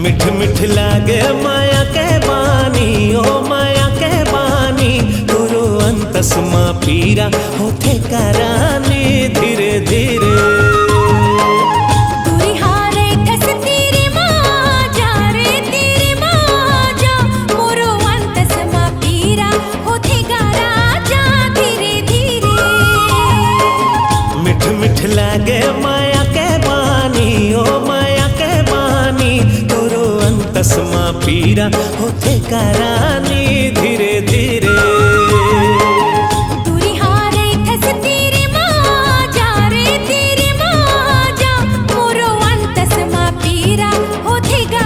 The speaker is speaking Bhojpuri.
मिठ मिठ लागे माया के बानी, ओ माया के बानी तोरो अंतस मा पीरा होथे करानी धीरे धीरे। मिठ लागे माया के बानी, ओ माया के बानी तोरो अंतस मा पीरा होथे करानी धीरे धीरे।